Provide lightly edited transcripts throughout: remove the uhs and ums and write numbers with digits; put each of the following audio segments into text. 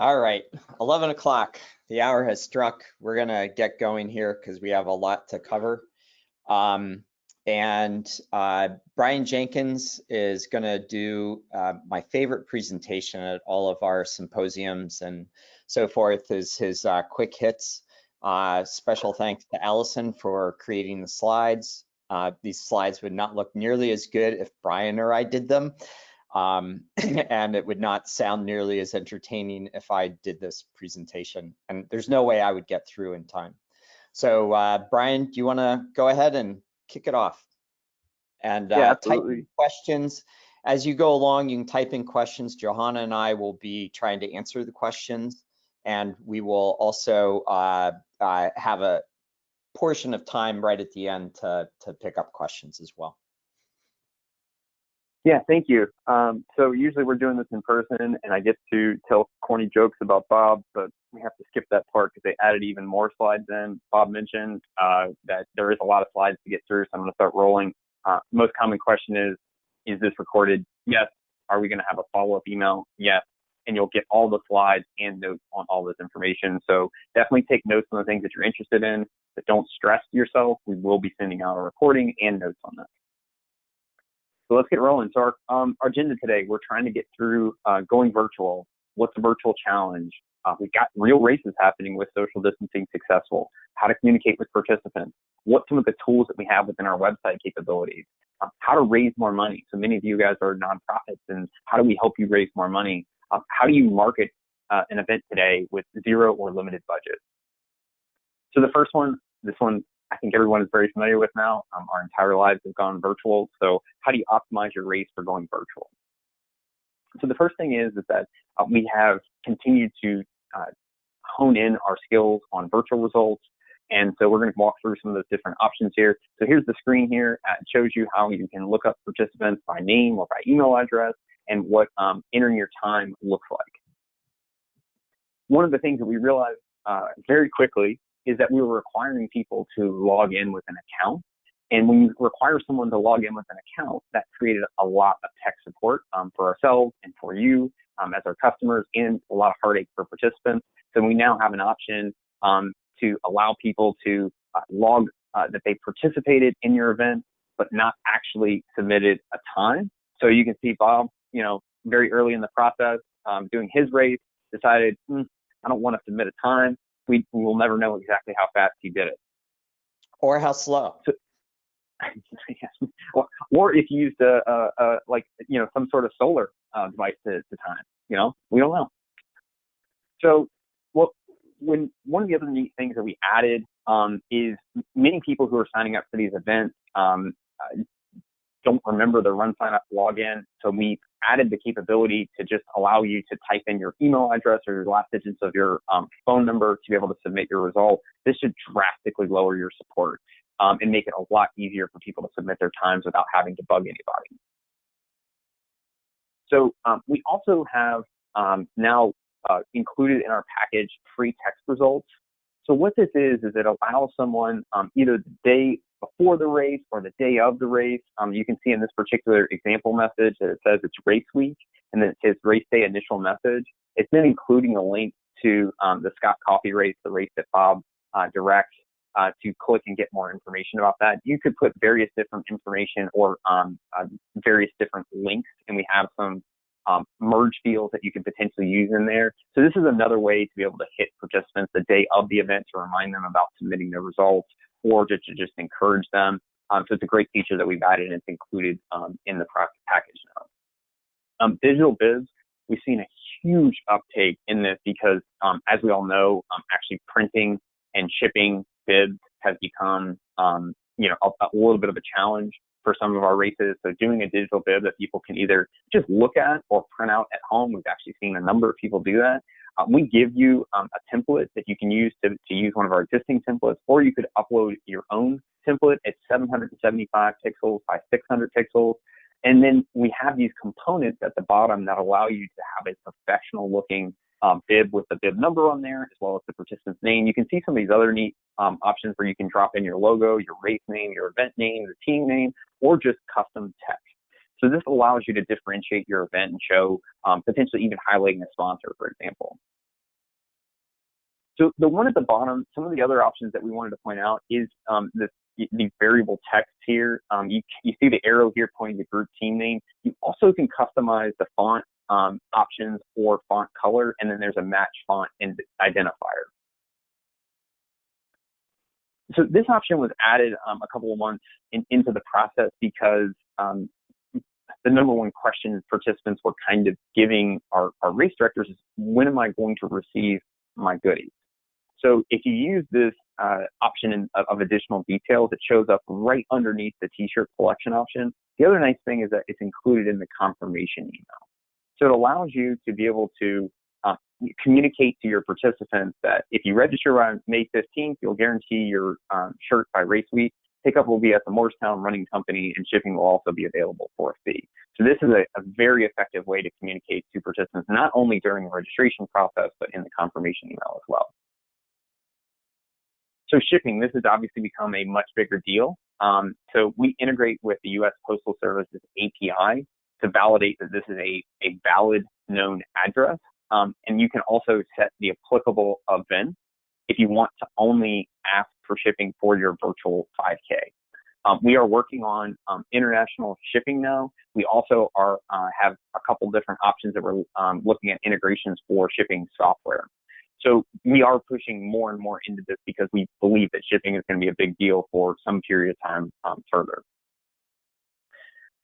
All right, 11 o'clock. The hour has struck. We're going to get going here because we have a lot to cover. Brian Jenkins is going to do my favorite presentation at all of our symposiums and so forth is his quick hits. Special thanks to Allison for creating the slides. These slides would not look nearly as good if Brian or I did them. And it would not sound nearly as entertaining if I did this presentation. And there's no way I would get through in time. So Brian, do you want to go ahead and kick it off? And type in questions. As you go along, you can type in questions. Johanna and I will be trying to answer the questions. And we will also have a portion of time right at the end to pick up questions as well. Yeah, thank you. So usually we're doing this in person and I get to tell corny jokes about Bob, but we have to skip that part because they added even more slides in. Bob mentioned that there is a lot of slides to get through, so I'm going to start rolling. Most common question is this recorded? Yes. Are we going to have a follow-up email? Yes. And you'll get all the slides and notes on all this information. So definitely take notes on the things that you're interested in, but don't stress yourself. We will be sending out a recording and notes on that. So let's get rolling. So our agenda today, we're trying to get through going virtual. What's a virtual challenge? We've got real races happening with social distancing successful. How to communicate with participants. What some of the tools that we have within our website capabilities. How to raise more money. So many of you guys are nonprofits, and how do we help you raise more money? How do you market an event today with zero or limited budget? So the first one, this one, I think everyone is very familiar with now. Our entire lives have gone virtual. So how do you optimize your race for going virtual? So the first thing is that we have continued to hone in our skills on virtual results. And so we're going to walk through some of those different options here. So here's the screen here. It shows you how you can look up participants by name or by email address and what entering your time looks like. One of the things that we realized very quickly is that we were requiring people to log in with an account. And when you require someone to log in with an account, that created a lot of tech support for ourselves and for you as our customers, and a lot of heartache for participants. So we now have an option to allow people to log that they participated in your event, but not actually submitted a time. So you can see Bob, very early in the process, doing his race, decided, I don't want to submit a time. We will never know exactly how fast he did it. Or how slow. So, or if you used some sort of solar device to time, we don't know. So one of the other neat things that we added is many people who are signing up for these events don't remember the RunSignup login. So we added the capability to just allow you to type in your email address or your last digits of your phone number to be able to submit your result. This should drastically lower your support and make it a lot easier for people to submit their times without having to bug anybody. So we also have now included in our package free text results. So what this is it allows someone either the day before the race or the day of the race. You can see in this particular example message that it says it's race week, and then it says RaceDay initial message. It's then including a link to the Scott Coffee race, the race that Bob directs, to click and get more information about that. You could put various different information or various different links, and we have some merge fields that you can potentially use in there. So this is another way to be able to hit participants the day of the event to remind them about submitting their results, or to just encourage them. So it's a great feature that we've added, and it's included in the package now. Digital Bibs, we've seen a huge uptake in this because, as we all know, actually printing and shipping bibs has become, a little bit of a challenge for some of our races. So doing a digital bib that people can either just look at or print out at home, we've actually seen a number of people do that. We give you a template that you can use to use one of our existing templates, or you could upload your own template. It's 775 pixels by 600 pixels. And then we have these components at the bottom that allow you to have a professional looking bib with the bib number on there, as well as the participant's name. You can see some of these other neat options where you can drop in your logo, your race name, your event name, your team name, or just custom text. So this allows you to differentiate your event and show, potentially even highlighting a sponsor, for example. So the one at the bottom, some of the other options that we wanted to point out is the variable text here. You see the arrow here pointing to group team name. You also can customize the font options or font color, and then there's a match font and identifier. So this option was added a couple of months into the process because the number one question participants were kind of giving our race directors is, when am I going to receive my goodies? So if you use this option of additional details, it shows up right underneath the t-shirt selection option. The other nice thing is that it's included in the confirmation email. So it allows you to be able to communicate to your participants that if you register on May 15th, you'll guarantee your shirt by race week. Pickup will be at the Moorestown running company, and shipping will also be available for a fee. So this is a very effective way to communicate to participants, not only during the registration process, but in the confirmation email as well. So shipping, this has obviously become a much bigger deal. So we integrate with the U.S. Postal Service's API to validate that this is a valid known address. And you can also set the applicable event if you want to only ask for shipping for your virtual 5K. We are working on international shipping now. We also have a couple different options that we're looking at integrations for shipping software. So we are pushing more and more into this because we believe that shipping is going to be a big deal for some period of time further.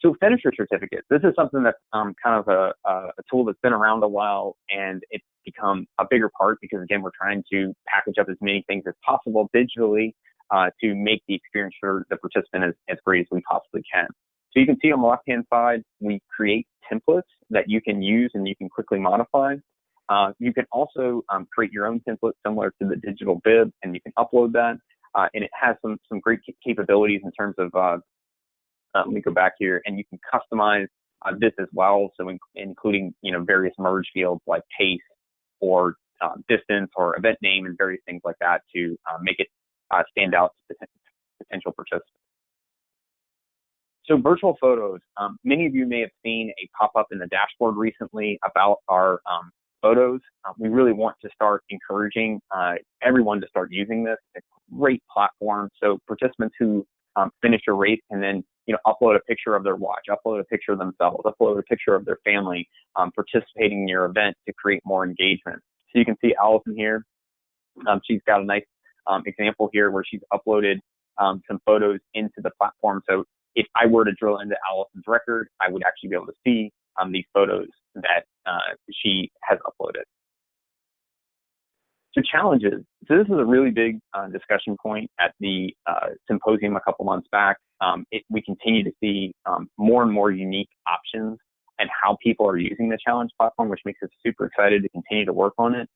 So finisher certificates. This is something that's kind of a tool that's been around a while, and it's become a bigger part because, again, we're trying to package up as many things as possible digitally to make the experience for the participant as great as we possibly can. So you can see on the left-hand side, we create templates that you can use and you can quickly modify. You can also create your own template similar to the digital bib, and you can upload that. And it has some great capabilities in terms of, let me go back here, and you can customize this as well. So including, various merge fields like pace or distance or event name and various things like that to make it stand out to potential participants. So virtual photos. Many of you may have seen a pop-up in the dashboard recently about our photos. We really want to start encouraging everyone to start using this. It's a great platform. So participants who finish a race can then upload a picture of their watch, upload a picture of themselves, upload a picture of their family participating in your event to create more engagement. So you can see Allison here. She's got a nice example here where she's uploaded some photos into the platform. So if I were to drill into Allison's record, I would actually be able to see these photos that she has uploaded. So challenges. So this is a really big discussion point at the symposium a couple months back. We continue to see more and more unique options and how people are using the challenge platform, which makes us super excited to continue to work on it.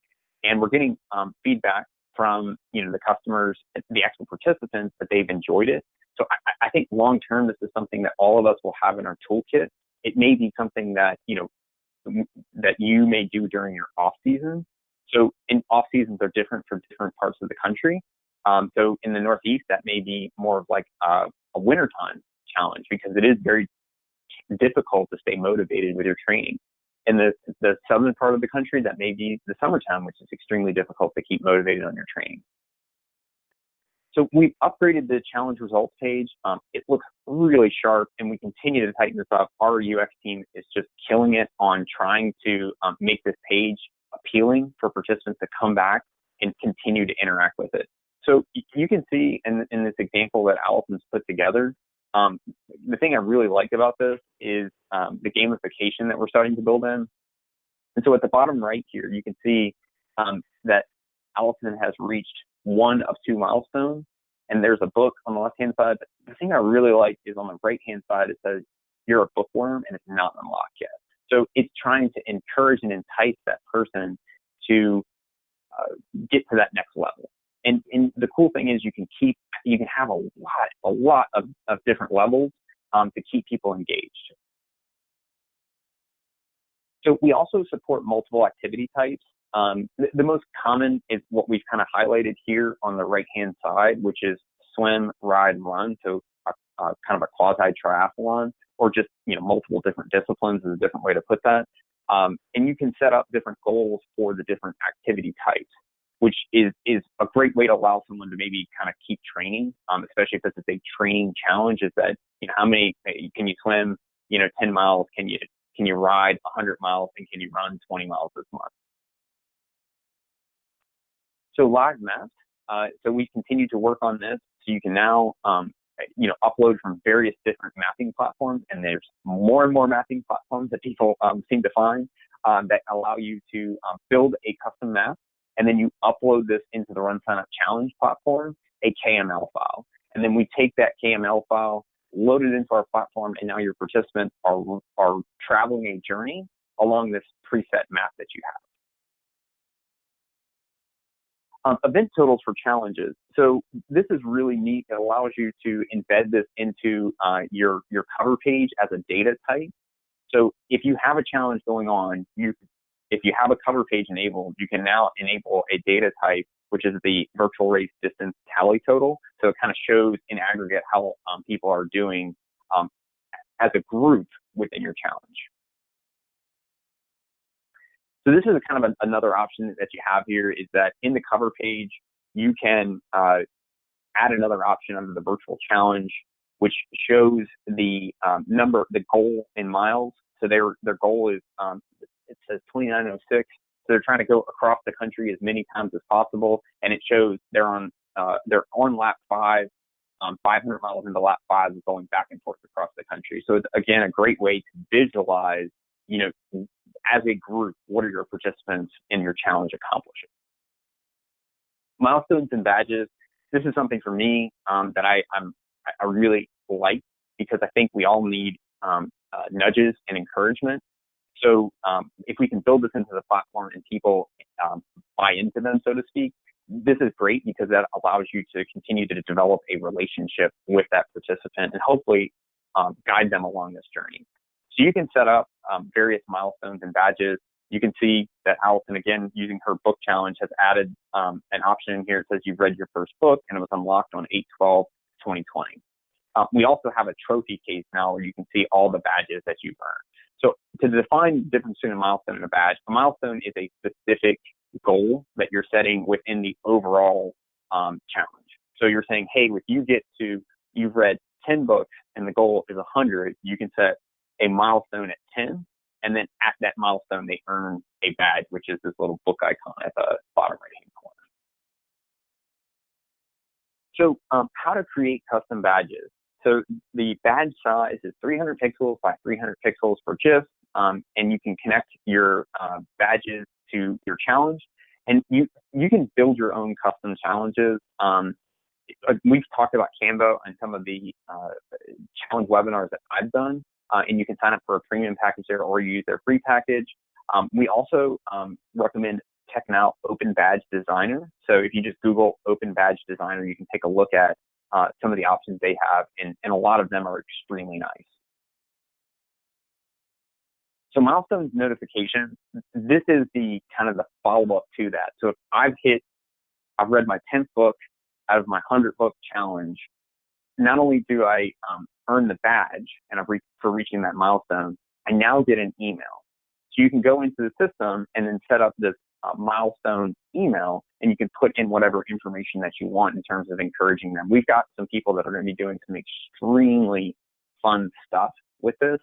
And we're getting feedback from the customers, the actual participants, that they've enjoyed it. So I think long term, this is something that all of us will have in our toolkit. It may be something that that you may do during your off season. So in off seasons are different for different parts of the country. So in the Northeast, that may be more of like a wintertime challenge because it is very difficult to stay motivated with your training. In the southern part of the country, that may be the summertime, which is extremely difficult to keep motivated on your training. So we've upgraded the challenge results page. It looks really sharp, and we continue to tighten this up. Our UX team is just killing it on trying to make this page appealing for participants to come back and continue to interact with it. So you can see in this example that Allison's put together, the thing I really like about this is the gamification that we're starting to build in. And so at the bottom right here, you can see that Allison has reached one of 2 milestones, and there's a book on the left-hand side. The thing I really like is on the right-hand side, it says, you're a bookworm and it's not unlocked yet. So it's trying to encourage and entice that person to get to that next level. And the cool thing is you can have a lot of different levels to keep people engaged. So we also support multiple activity types. The most common is what we've kind of highlighted here on the right-hand side, which is swim, ride, and run. So kind of a quasi triathlon, or just multiple different disciplines is a different way to put that. And you can set up different goals for the different activity types. which is a great way to allow someone to maybe kind of keep training, especially if this is a training challenge. Is that, how many can you swim, 10 miles? Can you ride 100 miles, and can you run 20 miles this month? So live maps. So we continue to work on this. So you can now, upload from various different mapping platforms, and there's more and more mapping platforms that people seem to find that allow you to build a custom map, and then you upload this into the RunSignup challenge platform, a KML file, and then we take that KML file, load it into our platform, and now your participants are traveling a journey along this preset map that you have. Event totals for challenges. So this is really neat. It allows you to embed this into your cover page as a data type. So if you have a challenge going on, if you have a cover page enabled, you can now enable a data type, which is the virtual race distance tally total. So it kind of shows in aggregate how people are doing as a group within your challenge. So this is kind of another option that you have here, is that in the cover page, you can add another option under the virtual challenge, which shows the the goal in miles. So their goal is, it says 2906. So they're trying to go across the country as many times as possible. And it shows they're on lap 5, 500 miles into lap 5, and going back and forth across the country. So it's, again, a great way to visualize, as a group, what are your participants in your challenge accomplishing? Milestones and badges. This is something for me that I really like, because I think we all need nudges and encouragement. So if we can build this into the platform and people buy into them, so to speak, this is great, because that allows you to continue to develop a relationship with that participant and hopefully guide them along this journey. So you can set up various milestones and badges. You can see that Allison, again, using her book challenge, has added an option in here. It says you've read your first book, and it was unlocked on 8/12/2020. We also have a trophy case now where you can see all the badges that you've earned. So to define the difference between a milestone and a badge, a milestone is a specific goal that you're setting within the overall challenge. So you're saying, hey, if you've read 10 books and the goal is 100, you can set a milestone at 10, and then at that milestone, they earn a badge, which is this little book icon at the bottom right-hand corner. So how to create custom badges. So the badge size is 300 pixels by 300 pixels for GIFs, and you can connect your badges to your challenge, and you can build your own custom challenges. We've talked about Canva and some of the challenge webinars that I've done. And you can sign up for a premium package there, or use their free package. We also recommend checking out Open Badge Designer. So if you just Google Open Badge Designer, you can take a look at some of the options they have, and a lot of them are extremely nice. So milestone notification, this is the kind of the follow-up to that. So if I've read my 10th book out of my 100 book challenge, not only do I earn the badge for reaching that milestone, I now get an email. So you can go into the system and then set up this milestone email, and you can put in whatever information that you want in terms of encouraging them. We've got some people that are going to be doing some extremely fun stuff with this.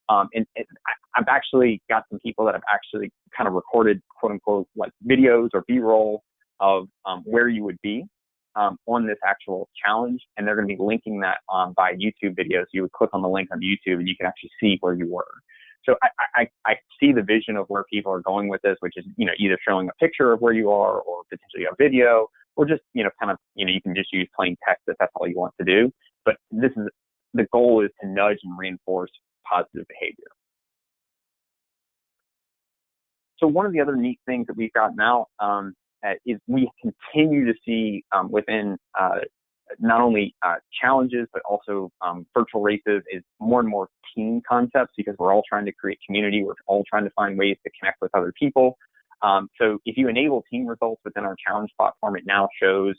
I've actually got some people that have actually kind of recorded, quote unquote, like videos or B-roll of where you would be on this actual challenge, and they're going to be linking that by YouTube videos. You would click on the link on YouTube, and you can actually see where you were. So I see the vision of where people are going with this, which is, either showing a picture of where you are, or potentially a video, or just, you can just use plain text if that's all you want to do. But the goal is to nudge and reinforce positive behavior. So one of the other neat things that we've got now is we continue to see within not only challenges, but also virtual races, is more and more team concepts, because we're all trying to create community. We're all trying to find ways to connect with other people. So if you enable team results within our challenge platform, it now shows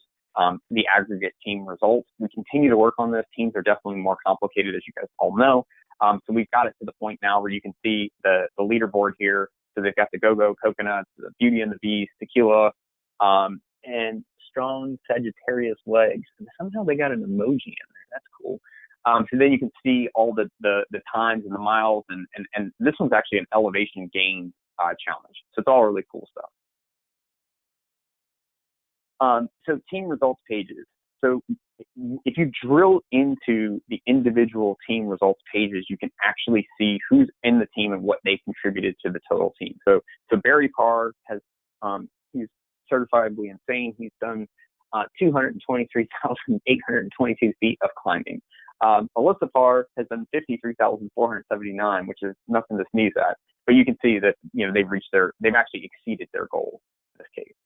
the aggregate team results. We continue to work on this. Teams are definitely more complicated, as you guys all know. So we've got it to the point now where you can see the leaderboard here. So they've got the Go-Go, Coconuts, the Beauty and the Beast, Tequila, And strong Sagittarius legs. And somehow they got an emoji in there. That's cool. So then you can see all the times and the miles, and this one's actually an elevation gain challenge. So it's all really cool stuff. So team results pages. So if you drill into the individual team results pages, you can actually see who's in the team and what they contributed to the total team. So Barry Parr has, he's certifiably insane. He's done 223,822 feet of climbing. Alyssa Parr has done 53,479, which is nothing to sneeze at. But you can see that, you know, they've actually exceeded their goal in this case.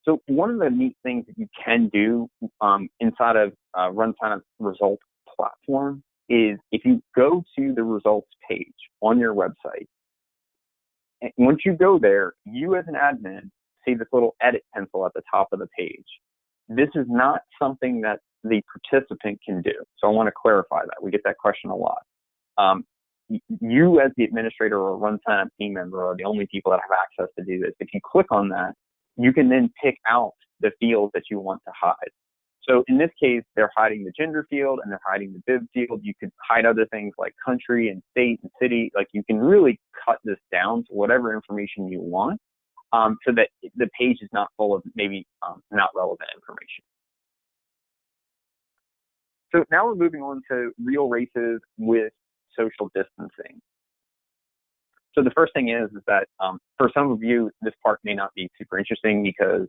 So one of the neat things that you can do inside of RunSignup results platform is if you go to the results page on your website, and once you go there, you as an admin see this little edit pencil at the top of the page. This is not something that the participant can do. So I want to clarify that. We get that question a lot. You as the administrator or RunSignup team member are the only people that have access to do this. If you click on that, you can then pick out the fields that you want to hide. So in this case, they're hiding the gender field and they're hiding the bib field. You could hide other things like country and state and city. Like, you can really cut this down to whatever information you want, so that the page is not full of maybe not relevant information. So now we're moving on to real races with social distancing. So the first thing is that for some of you, this part may not be super interesting because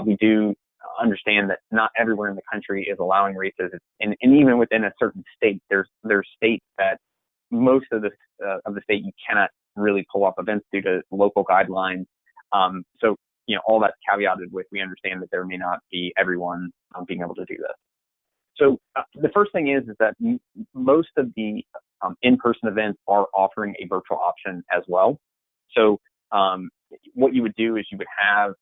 we do understand that not everywhere in the country is allowing races, and even within a certain state, there's states that most of the state you cannot really pull off events due to local guidelines. So, you know, all that's caveated with, we understand that there may not be everyone being able to do this. So the first thing is that most of the in-person events are offering a virtual option as well. So what you would do is you would have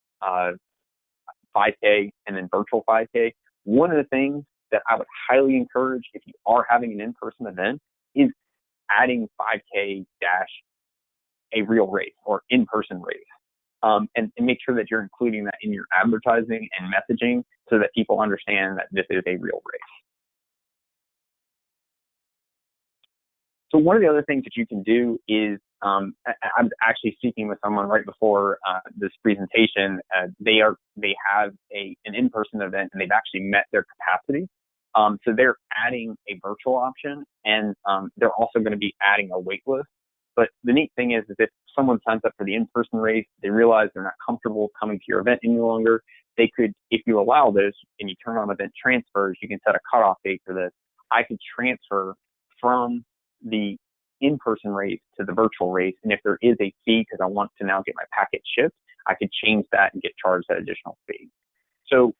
5K and then virtual 5K. One of the things that I would highly encourage if you are having an in-person event is adding 5K dash a real race or in-person race. And make sure that you're including that in your advertising and messaging so that people understand that this is a real race. So one of the other things that you can do is, I'm actually speaking with someone right before this presentation. They have an in-person event and they've actually met their capacity. So they're adding a virtual option, and they're also going to be adding a wait list. But the neat thing is if someone signs up for the in-person race, they realize they're not comfortable coming to your event any longer, they could, if you allow this and you turn on event transfers, you can set a cutoff date for this. I could transfer from the in-person race to the virtual race, and if there is a fee because I want to now get my packet shipped, I could change that and get charged that additional fee. So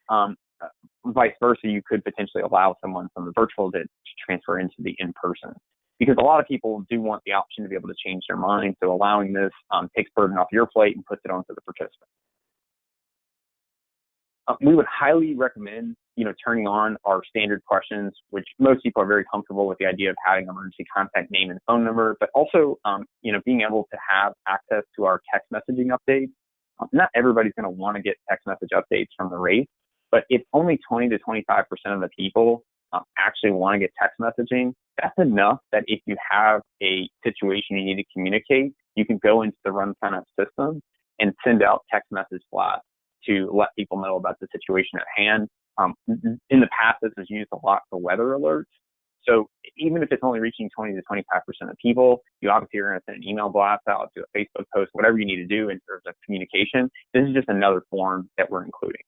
vice versa, you could potentially allow someone from the virtual to transfer into the in-person, because a lot of people do want the option to be able to change their mind. So allowing this takes burden off your plate and puts it onto the participant. We would highly recommend, turning on our standard questions, which most people are very comfortable with the idea of having emergency contact name and phone number, but also, being able to have access to our text messaging updates. Not everybody's going to want to get text message updates from the race, but if only 20 to 25% of the people actually want to get text messaging, that's enough that if you have a situation you need to communicate, you can go into the RunSignup system and send out text message blasts to let people know about the situation at hand. In the past, this was used a lot for weather alerts. So even if it's only reaching 20 to 25% of people, you obviously are going to send an email blast out, do a Facebook post, whatever you need to do in terms of communication. This is just another form that we're including.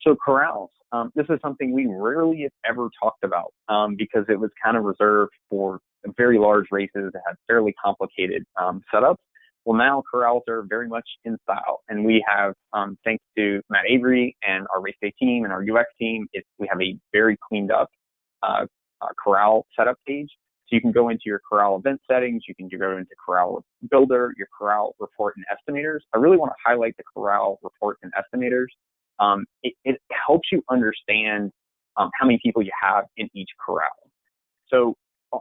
So Corrals, this is something we rarely if ever talked about because it was kind of reserved for very large races that had fairly complicated setups. Well, now Corrals are very much in style, and we have, thanks to Matt Avery and our RaceDay team and our UX team, we have a very cleaned up Corral setup page. So you can go into your Corral event settings, you can go into Corral Builder, your Corral report and estimators. I really want to highlight the Corral report and estimators. It helps you understand how many people you have in each corral. So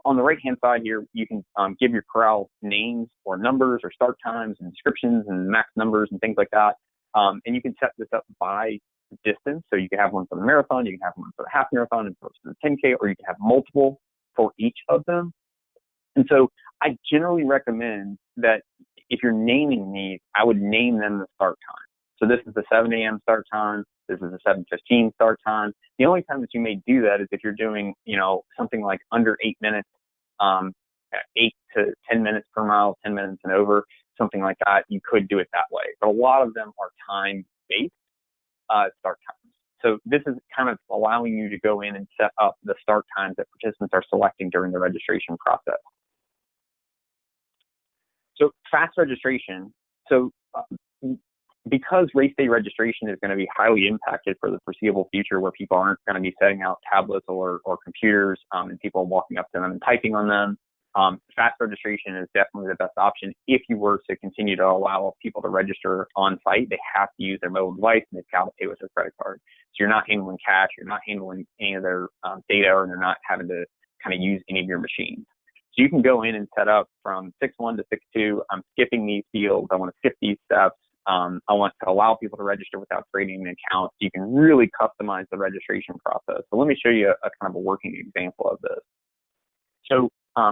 on the right-hand side here, you can give your corral names or numbers or start times and descriptions and max numbers and things like that. And you can set this up by distance. So you can have one for the marathon, you can have one for the half marathon and for the 10K, or you can have multiple for each of them. And so I generally recommend that if you're naming these, I would name them the start time. So this is the 7 a.m. start time. This is the 7:15 start time. The only time that you may do that is if you're doing, something like under 8 minutes, 8 to 10 minutes per mile, 10 minutes and over, something like that. You could do it that way. But a lot of them are time-based start times. So this is kind of allowing you to go in and set up the start times that participants are selecting during the registration process. So fast registration. So because race day registration is going to be highly impacted for the foreseeable future, where people aren't going to be setting out tablets or computers and people walking up to them and typing on them, fast registration is definitely the best option. If you were to continue to allow people to register on site, they have to use their mobile device and they've got to pay with their credit card. So you're not handling cash, you're not handling any of their data, or they're not having to kind of use any of your machines. So you can go in and set up from 6.1 to 6.2. I'm skipping these fields. I want to skip these steps. I want to allow people to register without creating an account. So you can really customize the registration process. So let me show you a kind of a working example of this. So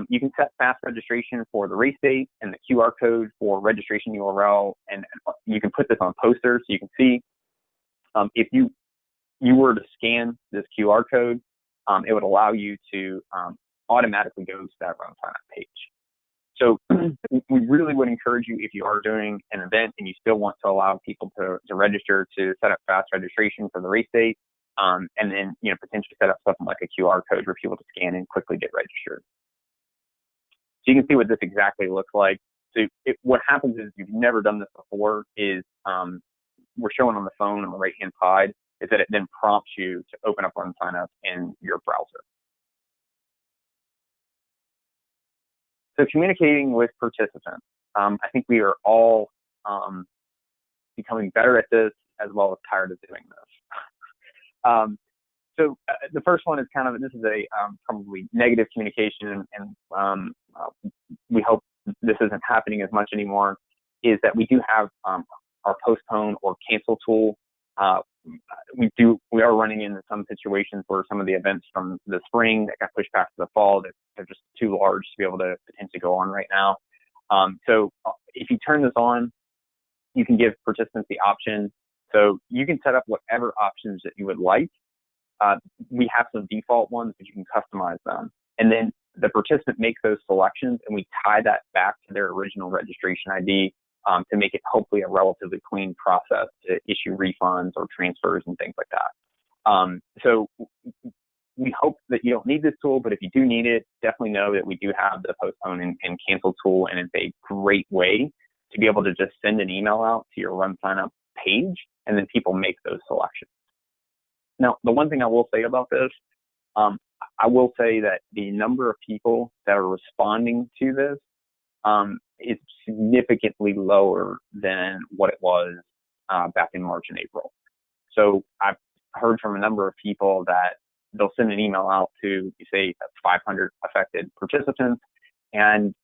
you can set fast registration for the race date and the QR code for registration URL, and you can put this on posters so you can see. If you were to scan this QR code, it would allow you to automatically go to that RunSignup page. So we really would encourage you, if you are doing an event and you still want to allow people to register, to set up fast registration for the race date, and then potentially set up something like a QR code for people to scan and quickly get registered. So you can see what this exactly looks like. So what happens is, if you've never done this before, is we're showing on the phone on the right-hand side, is that it then prompts you to open up RunSignup in your browser. So communicating with participants. I think we are all becoming better at this, as well as tired of doing this. So the first one is this is a probably negative communication, and we hope this isn't happening as much anymore, is that we do have our postpone or cancel tool. We are running into some situations where some of the events from the spring that got pushed back to the fall, that they're just too large to be able to potentially go on right now. So if you turn this on, you can give participants the option. So you can set up whatever options that you would like. We have some default ones, but you can customize them. And then the participant makes those selections, and we tie that back to their original registration ID to make it hopefully a relatively clean process to issue refunds or transfers and things like that. So we hope that you don't need this tool, but if you do need it, definitely know that we do have the postpone and cancel tool, and it's a great way to be able to just send an email out to your RunSignup page, and then people make those selections. Now, the one thing I will say about this, I will say that the number of people that are responding to this is significantly lower than what it was back in March and April. So I've heard from a number of people that they'll send an email out to, say, 500 affected participants, and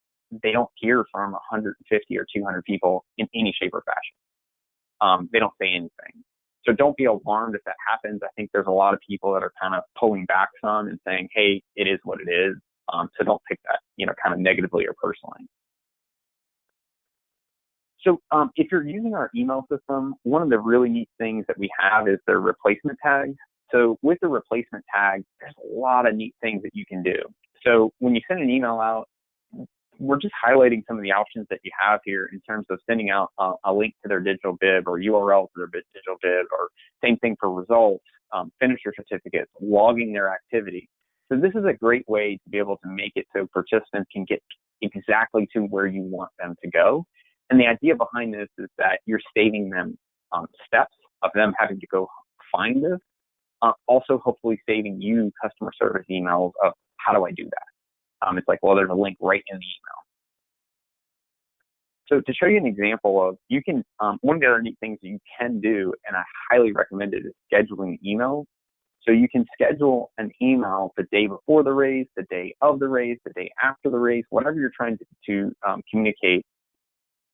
they don't hear from 150 or 200 people in any shape or fashion. They don't say anything. So don't be alarmed if that happens. I think there's a lot of people that are kind of pulling back some and saying, hey, it is what it is. So don't take that, kind of negatively or personally. So if you're using our email system, one of the really neat things that we have is the replacement tags. So with the replacement tag, there's a lot of neat things that you can do. So when you send an email out, we're just highlighting some of the options that you have here in terms of sending out a link to their digital bib or URL to their digital bib, or same thing for results, finisher certificates, logging their activity. So this is a great way to be able to make it so participants can get exactly to where you want them to go. And the idea behind this is that you're saving them steps of them having to go find this, also hopefully saving you customer service emails of how do I do that? It's like, well, there's a link right in the email. So to show you an example of, you can, one of the other neat things that you can do, and I highly recommend it, is scheduling emails. So you can schedule an email the day before the race, the day of the race, the day after the race, whatever you're trying to communicate.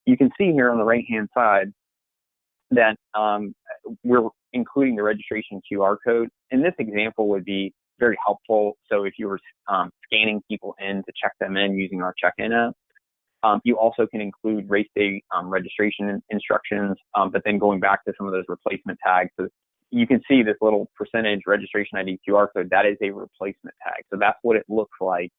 You can see here on the right-hand side that we're including the registration QR code. And this example would be very helpful. So if you were scanning people in to check them in using our check-in app, you also can include race day registration instructions, but then going back to some of those replacement tags. So you can see this little percentage registration ID QR code. That is a replacement tag. So that's what it looks like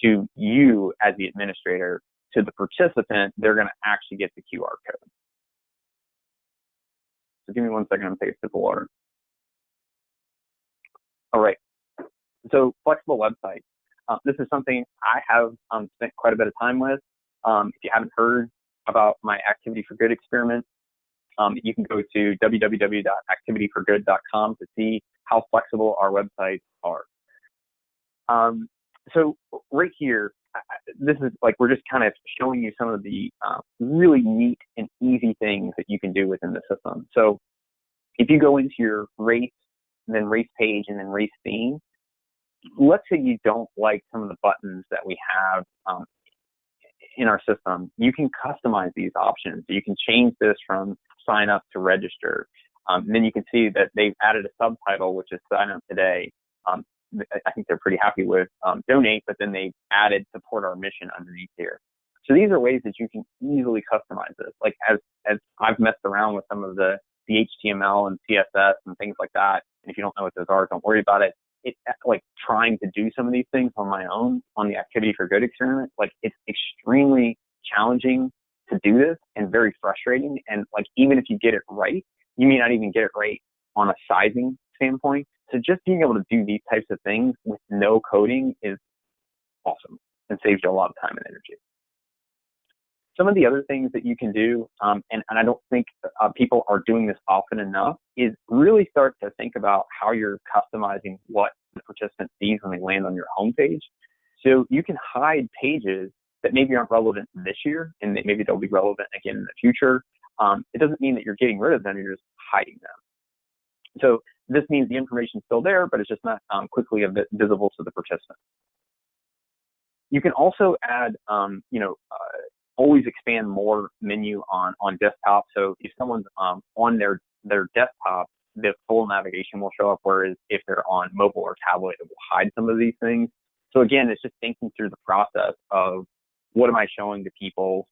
to you as the administrator. To the participant, they're going to actually get the QR code. So give me 1 second, I'm taking a sip of water. All right. So flexible websites. This is something I have spent quite a bit of time with. If you haven't heard about my Activity for Good experiment, you can go to www.activityforgood.com to see how flexible our websites are. So right here, this is like, we're just kind of showing you some of the really neat and easy things that you can do within the system. So if you go into your race, then race page, and then race theme, let's say you don't like some of the buttons that we have in our system, you can customize these options. You can change this from sign up to register. Then you can see that they've added a subtitle, which is sign up today. I think they're pretty happy with donate, but then they've added support our mission underneath here. So these are ways that you can easily customize this. Like as I've messed around with some of the HTML and CSS and things like that. And if you don't know what those are, don't worry about it. It's like trying to do some of these things on my own on the Activity for Good experiment. Like it's extremely challenging to do this and very frustrating. And like, even if you get it right, you may not even get it right on a sizing standpoint. So just being able to do these types of things with no coding is awesome and saves you a lot of time and energy. Some of the other things that you can do, and I don't think people are doing this often enough, is really start to think about how you're customizing what the participant sees when they land on your homepage. So you can hide pages that maybe aren't relevant this year, and maybe they'll be relevant again in the future. It doesn't mean that you're getting rid of them, you're just hiding them. So this means the information's still there, but it's just not quickly visible to the participant. You can also add, always expand more menu on desktop. So if someone's on their desktop, the full navigation will show up, whereas if they're on mobile or tablet, it will hide some of these things. So again, it's just thinking through the process of what am I showing to people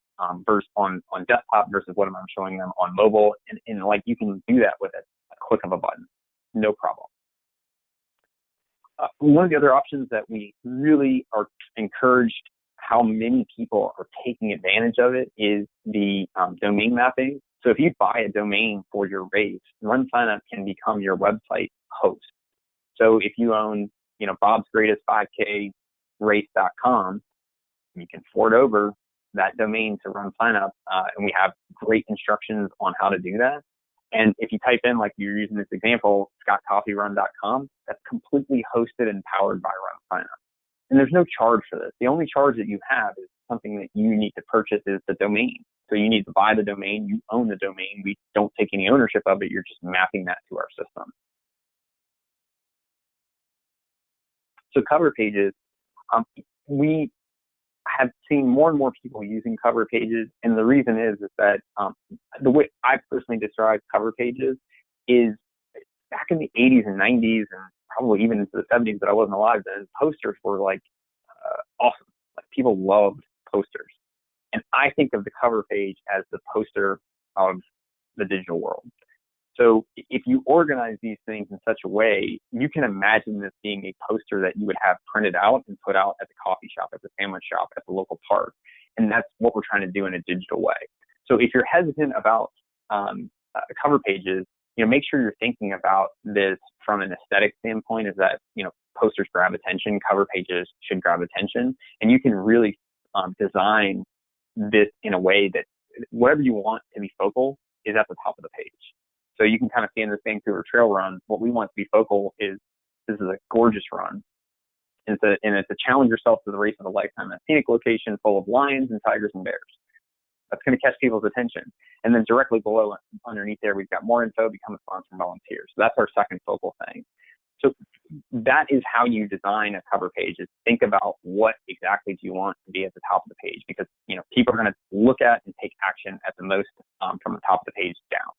versus on desktop versus what am I showing them on mobile. And like, you can do that with a click of a button, no problem. One of the other options that we really are encouraged how many people are taking advantage of it is the domain mapping. So if you buy a domain for your race, RunSignup can become your website host. So if you own, Bob's Greatest 5K race.com, you can forward over that domain to RunSignup, and we have great instructions on how to do that. And if you type in, like you're using this example, scottcoffeerun.com, that's completely hosted and powered by RunSignup. And there's no charge for this. The only charge that you have is something that you need to purchase is the domain. So you need to buy the domain, you own the domain. We don't take any ownership of it. You're just mapping that to our system. So cover pages, we have seen more and more people using cover pages. And the reason is that the way I personally describe cover pages is back in the 80s and 90s and probably even into the 70s, but I wasn't alive then, posters were like awesome. Like people loved posters. And I think of the cover page as the poster of the digital world. So if you organize these things in such a way, you can imagine this being a poster that you would have printed out and put out at the coffee shop, at the sandwich shop, at the local park. And that's what we're trying to do in a digital way. So if you're hesitant about cover pages, make sure you're thinking about this from an aesthetic standpoint, is that, posters grab attention, cover pages should grab attention. And you can really design this in a way that whatever you want to be focal is at the top of the page. So you can kind of see in this thing through a trail run, what we want to be focal is, this is a gorgeous run. And it's a challenge yourself to the race of a lifetime, a scenic location full of lions and tigers and bears. That's going to catch people's attention. And then directly below, underneath there, we've got more info, become a sponsor and volunteer. So that's our second focal thing. So that is how you design a cover page, is think about what exactly do you want to be at the top of the page, because people are going to look at and take action at the most from the top of the page down.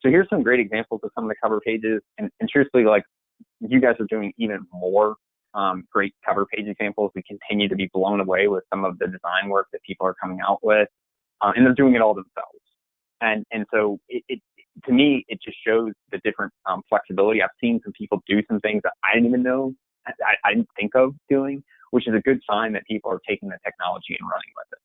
So here's some great examples of some of the cover pages, and truthfully, like, you guys are doing even more great cover page examples. We continue to be blown away with some of the design work that people are coming out with, and they're doing it all themselves. And so to me, it just shows the different flexibility. I've seen some people do some things that I didn't even know, I didn't think of doing, which is a good sign that people are taking the technology and running with it.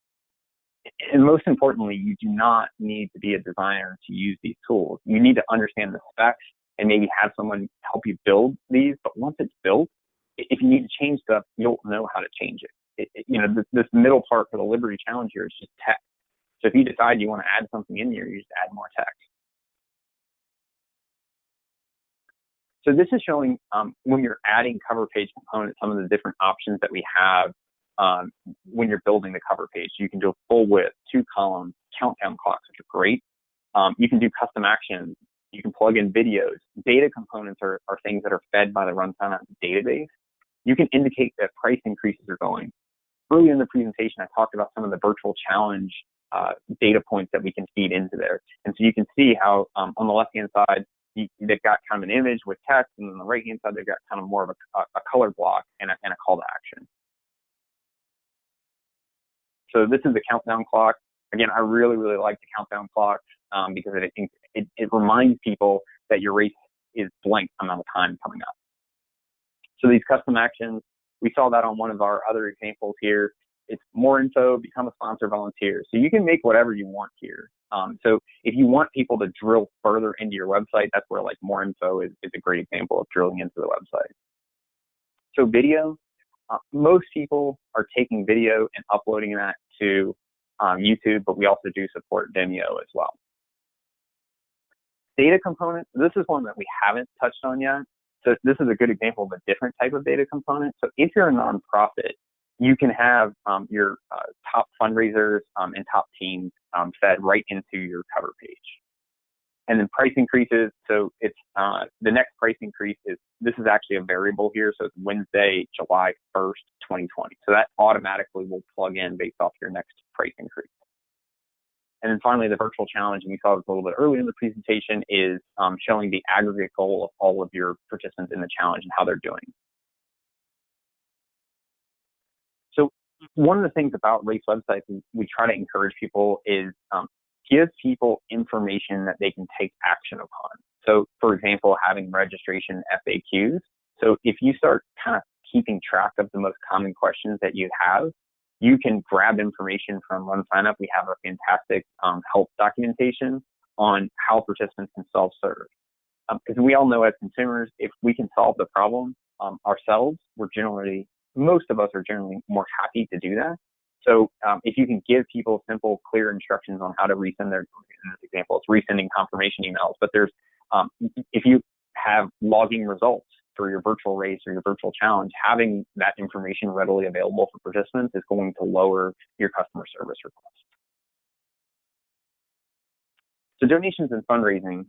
And most importantly, you do not need to be a designer to use these tools. You need to understand the specs and maybe have someone help you build these. But once it's built, if you need to change stuff, you'll know how to change it. This middle part for the Liberty Challenge here is just text. So if you decide you want to add something in here, you just add more text. So this is showing when you're adding cover page components, some of the different options that we have when you're building the cover page. You can do a full width, 2-column, countdown clocks, which are great. You can do custom actions. You can plug in videos. Data components are things that are fed by the RunSignup database. You can indicate that price increases are going. Earlier in the presentation, I talked about some of the virtual challenge data points that we can feed into there. And so you can see how on the left-hand side, they've got kind of an image with text, and on the right-hand side, they've got kind of more of a color block and a call to action. So this is the countdown clock. Again, I really, really like the countdown clock because I think it reminds people that your race is blank amount of time coming up. So these custom actions, we saw that on one of our other examples here. It's more info, become a sponsor volunteer. So you can make whatever you want here. So if you want people to drill further into your website, that's where like more info is a great example of drilling into the website. So video, most people are taking video and uploading that to YouTube, but we also do support Vimeo as well. Data component, this is one that we haven't touched on yet. So this is a good example of a different type of data component. So if you're a nonprofit, you can have your top fundraisers and top teams fed right into your cover page. And then price increases. So it's the next price increase this is actually a variable here. So it's Wednesday, July 1st, 2020. So that automatically will plug in based off your next price increase. And then finally, the virtual challenge, and we saw this a little bit earlier in the presentation, is showing the aggregate goal of all of your participants in the challenge and how they're doing. So one of the things about race websites we try to encourage people is give people information that they can take action upon. So for example, having registration FAQs. So if you start kind of keeping track of the most common questions that you have, you can grab information from RunSignup. We have a fantastic help documentation on how participants can self-serve. Because we all know as consumers, if we can solve the problem ourselves, most of us are generally more happy to do that. So if you can give people simple, clear instructions on how to resend in this example, it's resending confirmation emails, but there's, if you have logging results for your virtual race or your virtual challenge, having that information readily available for participants is going to lower your customer service requests. So donations and fundraising.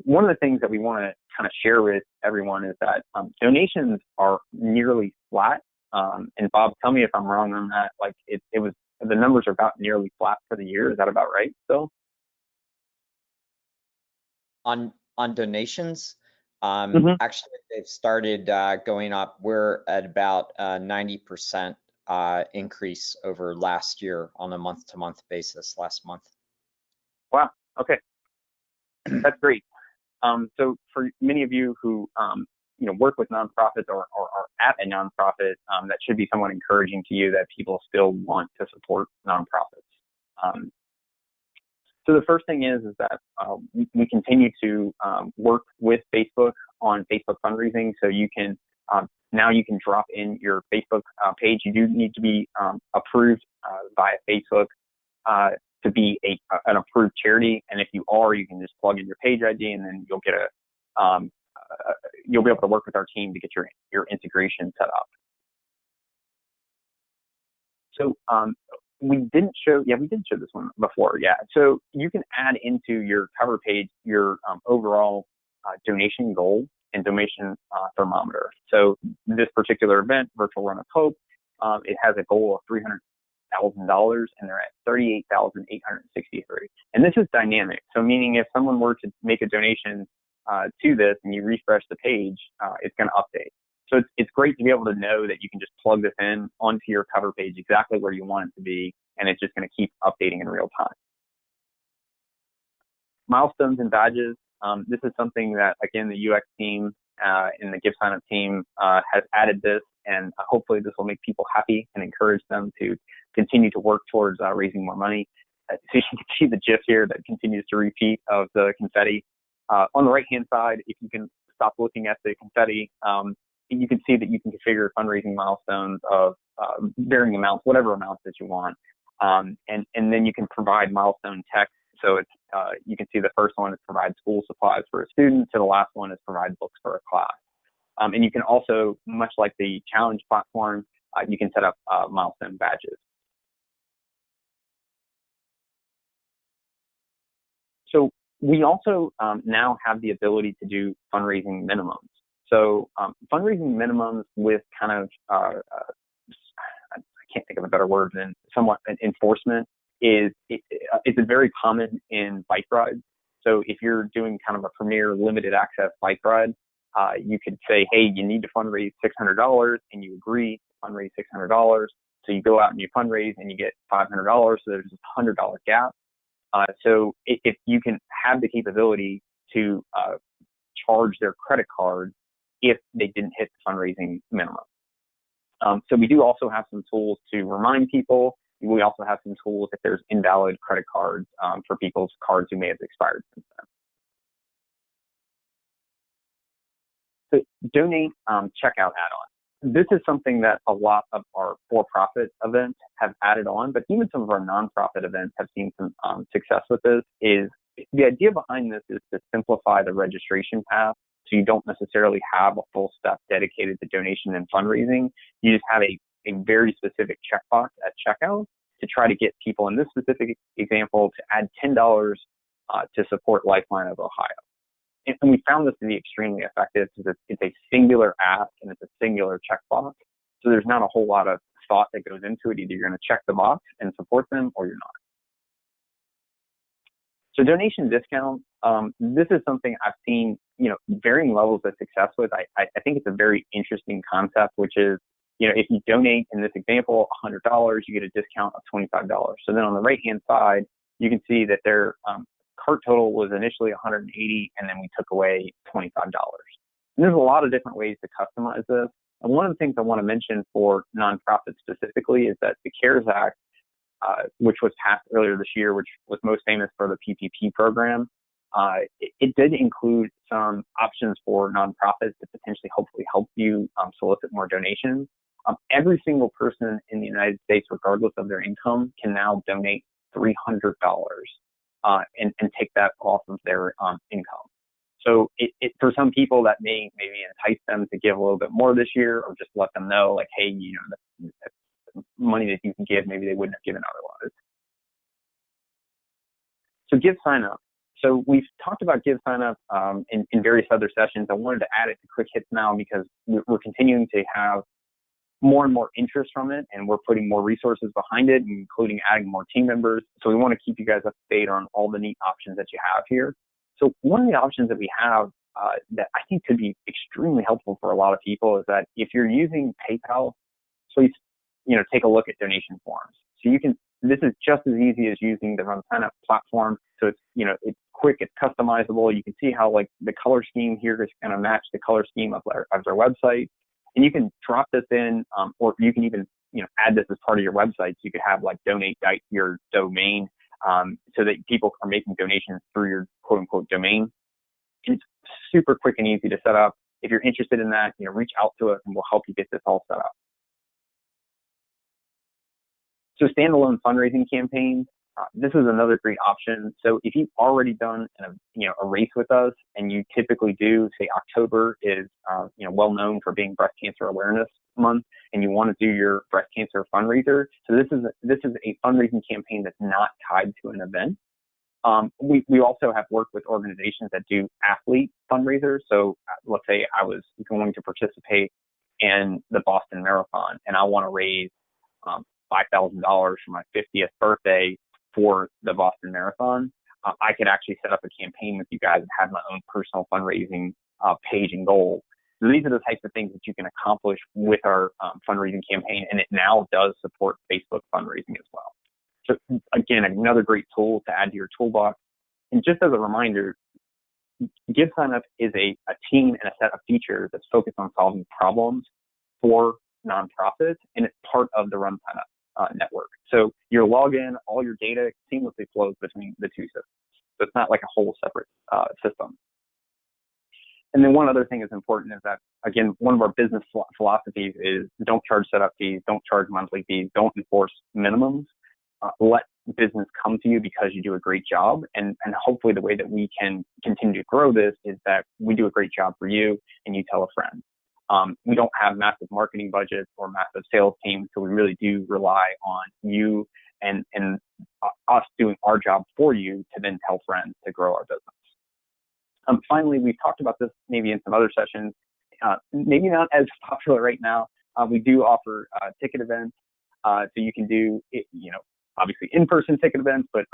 One of the things that we want to kind of share with everyone is that donations are nearly flat. And Bob, tell me if I'm wrong on that. Like the numbers are about nearly flat for the year. Is that about right still? On donations, Mm-hmm. actually they've started going up. We're at about 90% increase over last year on a month-to-month basis last month. Wow. Okay. That's great. So for many of you who work with nonprofits or are at a nonprofit, that should be somewhat encouraging to you that people still want to support nonprofits. So the first thing is that we continue to work with Facebook on Facebook fundraising. So you can now you can drop in your Facebook page. You do need to be approved via Facebook to be an approved charity. And if you are, you can just plug in your page ID, and then you'll get you'll be able to work with our team to get your integration set up. So we did show this one before. Yeah. So you can add into your cover page your overall donation goal and donation thermometer. So this particular event, Virtual Run of Hope, it has a goal of $300,000 and they're at 38,863. And this is dynamic. So meaning if someone were to make a donation to this and you refresh the page, it's going to update. So it's great to be able to know that you can just plug this in onto your cover page exactly where you want it to be, and it's just going to keep updating in real time. Milestones and badges. This is something that, again, the UX team and the GiveSignup team has added this, and hopefully this will make people happy and encourage them to continue to work towards raising more money. So you can see the GIF here that continues to repeat of the confetti. On the right-hand side, if you can stop looking at the confetti, you can see that you can configure fundraising milestones of varying amounts, whatever amounts that you want. And then you can provide milestone text. So it's, you can see the first one is provide school supplies for a student, to the last one is provide books for a class. And you can also, much like the challenge platform, you can set up milestone badges. So we also now have the ability to do fundraising minimums. So fundraising minimums with kind of, I can't think of a better word than somewhat enforcement it's very common in bike rides. So if you're doing kind of a premier limited access bike ride, you could say, hey, you need to fundraise $600 and you agree to fundraise $600. So you go out and you fundraise and you get $500. So there's a $100 gap. So if you can have the capability to charge their credit card if they didn't hit the fundraising minimum. So we do also have some tools to remind people. We also have some tools if there's invalid credit cards for people's cards who may have expired since then. So donate checkout add-on. This is something that a lot of our for-profit events have added on, but even some of our nonprofit events have seen some success with this. Is the idea behind this is to simplify the registration path, so you don't necessarily have a full step dedicated to donation and fundraising. You just have a very specific checkbox at checkout to try to get people, in this specific example, to add $10 to support Lifeline of Ohio. And we found this to be extremely effective because it's a singular ask and it's a singular checkbox. So there's not a whole lot of thought that goes into it. Either you're going to check the box and support them or you're not. So donation discount, this is something I've seen, varying levels of success with. I think it's a very interesting concept, which is, if you donate, in this example, $100, you get a discount of $25. So then on the right-hand side, you can see that their cart total was initially $180, and then we took away $25. And there's a lot of different ways to customize this. And one of the things I want to mention for nonprofits specifically is that the CARES Act, which was passed earlier this year, which was most famous for the PPP program, it did include some options for nonprofits to potentially hopefully help you solicit more donations. Every single person in the United States, regardless of their income, can now donate $300 and take that off of their income. So for some people, that may maybe entice them to give a little bit more this year, or just let them know, like, hey, that's money that you can give, maybe they wouldn't have given otherwise. So GiveSignup. So we've talked about GiveSignup in various other sessions. I wanted to add it to quick hits now because we're continuing to have more and more interest from it, and we're putting more resources behind it, including adding more team members. So we want to keep you guys up to date on all the neat options that you have here. So one of the options that we have that I think could be extremely helpful for a lot of people is that if you're using PayPal, please, take a look at donation forms. So this is just as easy as using the RunSignup platform. So it's, it's quick, it's customizable. You can see how the color scheme here is going to match the color scheme of their website. And you can drop this in, or you can even, add this as part of your website. So you could have donate your domain, so that people are making donations through your quote unquote domain. It's super quick and easy to set up. If you're interested in that, reach out to us and we'll help you get this all set up. So standalone fundraising campaigns, this is another great option. So if you've already done a race with us, and you typically do, say October is well known for being Breast Cancer Awareness month and you want to do your breast cancer fundraiser. So this is a fundraising campaign that's not tied to an event. We also have worked with organizations that do athlete fundraisers. So let's say I was going to participate in the Boston Marathon and I want to raise $5,000 for my 50th birthday for the Boston Marathon. I could actually set up a campaign with you guys and have my own personal fundraising page and goal. So these are the types of things that you can accomplish with our fundraising campaign, and it now does support Facebook fundraising as well. So again, another great tool to add to your toolbox. And just as a reminder, GiveSignup is a team and a set of features that's focused on solving problems for nonprofits, and it's part of the RunSignup network. So your login, all your data seamlessly flows between the two systems. So it's not like a whole separate system. And then one other thing that's important is that, again, one of our business philosophies is don't charge setup fees, don't charge monthly fees, don't enforce minimums. Let business come to you because you do a great job. And hopefully the way that we can continue to grow this is that we do a great job for you and you tell a friend. We don't have massive marketing budgets or massive sales teams, so we really do rely on you and us doing our job for you to then tell friends to grow our business. Finally, we've talked about this maybe in some other sessions, maybe not as popular right now. We do offer ticket events, so you can do, obviously in-person ticket events, but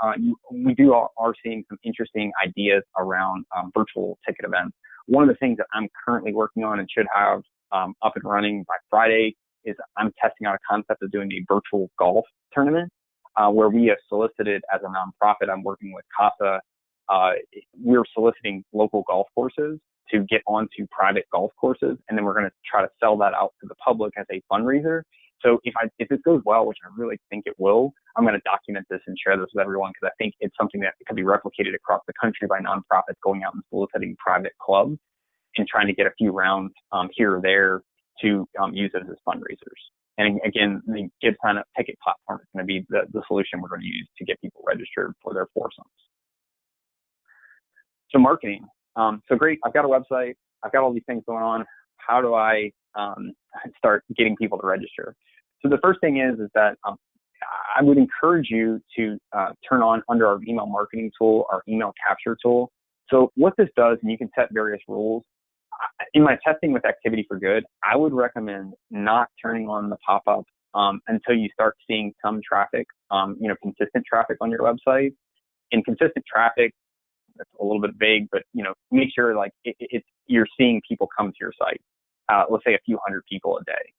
we are seeing some interesting ideas around virtual ticket events. One of the things that I'm currently working on and should have up and running by Friday is I'm testing out a concept of doing a virtual golf tournament where we have solicited as a nonprofit. I'm working with CASA. We're soliciting local golf courses to get onto private golf courses, and then we're going to try to sell that out to the public as a fundraiser. So if this goes well, which I really think it will, I'm going to document this and share this with everyone because I think it's something that can be replicated across the country by nonprofits going out and soliciting private clubs and trying to get a few rounds here or there to use it as fundraisers. And again, the GiveSignup ticket platform is going to be the solution we're going to use to get people registered for their foursomes. So marketing. So great, I've got a website, I've got all these things going on. How do I start getting people to register? So the first thing is that I would encourage you to turn on under our email marketing tool, our email capture tool. So what this does, and you can set various rules. In my testing with Activity for Good, I would recommend not turning on the pop-up until you start seeing some traffic, consistent traffic on your website. And consistent traffic, that's a little bit vague, but make sure you're seeing people come to your site. Let's say a few hundred people a day.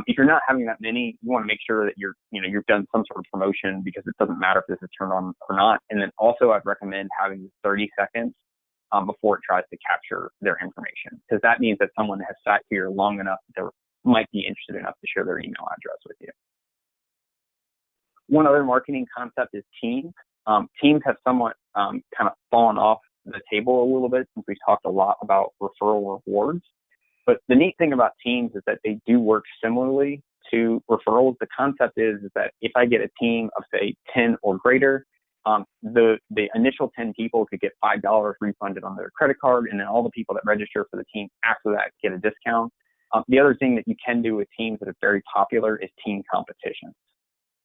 If you're not having that many, you want to make sure that you've done some sort of promotion because it doesn't matter if this is turned on or not. And then also I'd recommend having 30 seconds before it tries to capture their information, because that means that someone has sat here long enough that they might be interested enough to share their email address with you. One other marketing concept is teams. Teams have somewhat kind of fallen off the table a little bit since we've talked a lot about referral rewards. But the neat thing about teams is that they do work similarly to referrals. The concept is that if I get a team of, say, 10 or greater, the initial 10 people could get $5 refunded on their credit card, and then all the people that register for the team after that get a discount. The other thing that you can do with teams that is very popular is team competitions.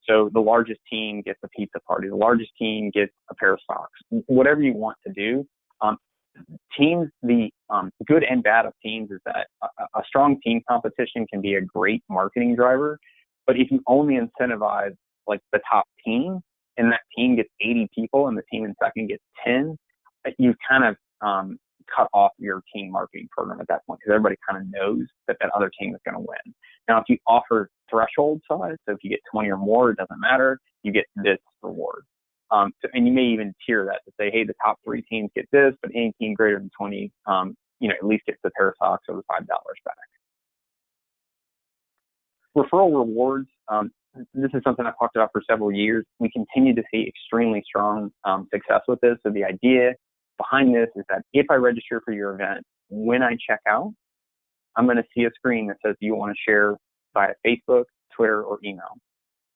So the largest team gets a pizza party, the largest team gets a pair of socks, whatever you want to do. Teams, the good and bad of teams is that a strong team competition can be a great marketing driver, but if you only incentivize like the top team and that team gets 80 people and the team in second gets 10, you kind of cut off your team marketing program at that point because everybody kind of knows that that other team is going to win. Now, if you offer threshold size, so if you get 20 or more, it doesn't matter, you get this reward. And you may even tier that to say, hey, the top 3 teams get this, but any team greater than 20, at least gets the pair of socks or the $5 back. Referral rewards. This is something I've talked about for several years. We continue to see extremely strong success with this. So the idea behind this is that if I register for your event, when I check out, I'm going to see a screen that says, do you want to share via Facebook, Twitter, or email?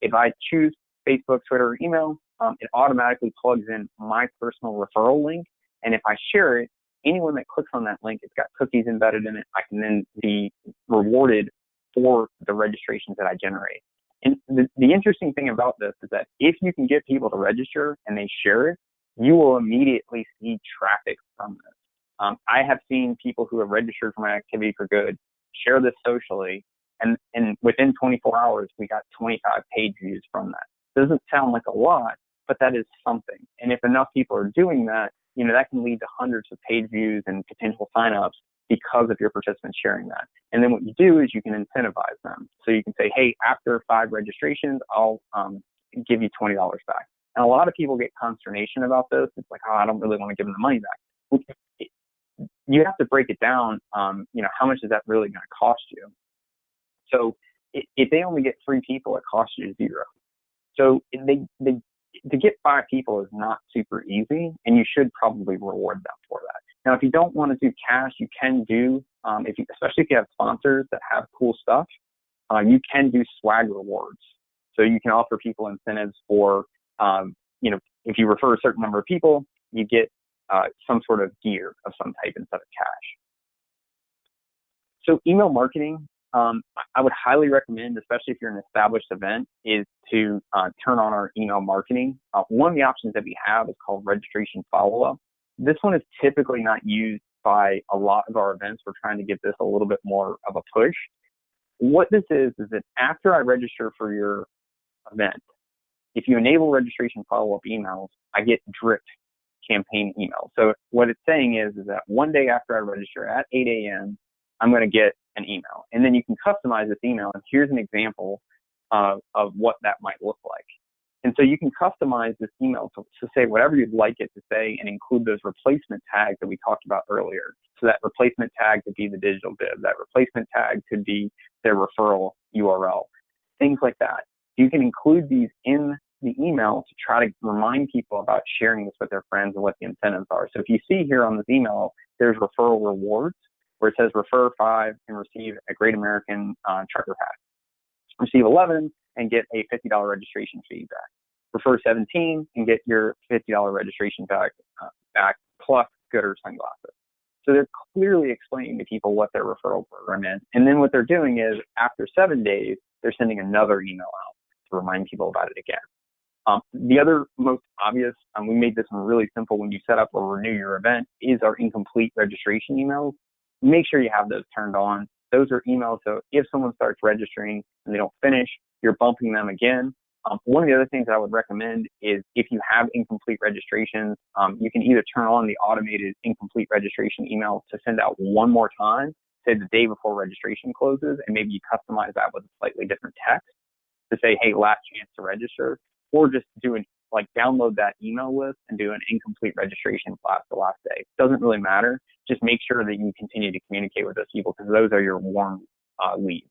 If I choose Facebook, Twitter, or email, it automatically plugs in my personal referral link. And if I share it, anyone that clicks on that link, it's got cookies embedded in it. I can then be rewarded for the registrations that I generate. And the interesting thing about this is that if you can get people to register and they share it, you will immediately see traffic from this. I have seen people who have registered for my activity for good share this socially, and within 24 hours, we got 25 page views from that. Doesn't sound like a lot, but that is something. And if enough people are doing that, that can lead to hundreds of page views and potential signups because of your participants sharing that. And then what you do is you can incentivize them. So you can say, hey, after 5 registrations, I'll give you $20 back. And a lot of people get consternation about this. It's like, oh, I don't really want to give them the money back. You have to break it down. How much is that really going to cost you? So if they only get 3 people, it costs you 0. So to get 5 people is not super easy, and you should probably reward them for that. Now, if you don't want to do cash, you can do, especially if you have sponsors that have cool stuff, you can do swag rewards. So you can offer people incentives for, if you refer a certain number of people, you get some sort of gear of some type instead of cash. So email marketing, I would highly recommend, especially if you're an established event, is to turn on our email marketing. One of the options that we have is called registration follow-up. This one is typically not used by a lot of our events. We're trying to give this a little bit more of a push. What this is that after I register for your event, if you enable registration follow-up emails, I get drip campaign emails. So what it's saying is that one day after I register at 8 a.m., I'm going to get an email. And then you can customize this email. And here's an example of what that might look like. And so you can customize this email to say whatever you'd like it to say and include those replacement tags that we talked about earlier. So that replacement tag could be the digital bib. That replacement tag could be their referral URL, things like that. You can include these in the email to try to remind people about sharing this with their friends and what the incentives are. So if you see here on this email, there's referral rewards where it says refer 5 and receive a Great American Trucker Pack. Receive 11 and get a $50 registration fee back. Refer 17 and get your $50 registration back plus Gooder sunglasses. So they're clearly explaining to people what their referral program is. And then what they're doing is after 7 days, they're sending another email out to remind people about it again. The other most obvious, we made this one really simple when you set up or renew your event, is our incomplete registration emails. Make sure you have those turned on. Those are emails, so if someone starts registering and they don't finish, you're bumping them again. One of the other things that I would recommend is if you have incomplete registrations, you can either turn on the automated incomplete registration email to send out one more time, say the day before registration closes, and maybe you customize that with a slightly different text to say, hey, last chance to register, or just download that email list and do an incomplete registration class the last day. It doesn't really matter. Just make sure that you continue to communicate with those people because those are your warm leads.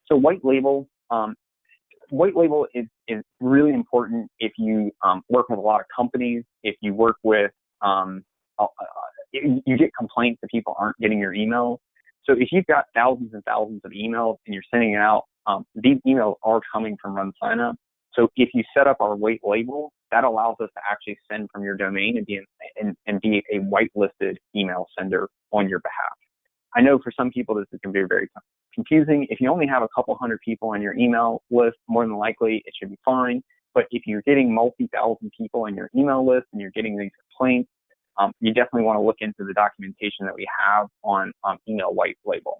So Whitelabel is really important if you work with a lot of companies, if you work with, you get complaints that people aren't getting your emails. So if you've got thousands and thousands of emails and you're sending it out, these emails are coming from RunSignup. So if you set up our Whitelabel, that allows us to actually send from your domain and be a whitelisted email sender on your behalf. I know for some people this is going to be very confusing. If you only have a couple hundred people on your email list, more than likely it should be fine. But if you're getting multi-thousand people on your email list and you're getting these complaints, you definitely want to look into the documentation that we have on email Whitelabel.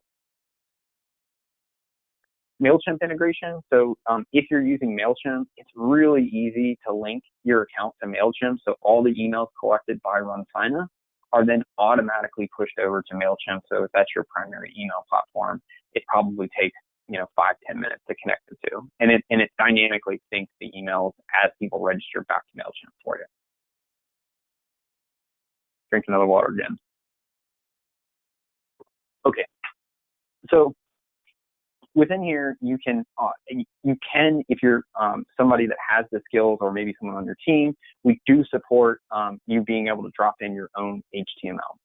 MailChimp integration. So if you're using MailChimp, it's really easy to link your account to MailChimp. So all the emails collected by RunSignup are then automatically pushed over to MailChimp. So if that's your primary email platform, it probably takes 5-10 minutes to connect the two. And it dynamically syncs the emails as people register back to MailChimp for you. Drink another water again. Okay. So within here, you can, if you're somebody that has the skills or maybe someone on your team, we do support you being able to drop in your own HTML.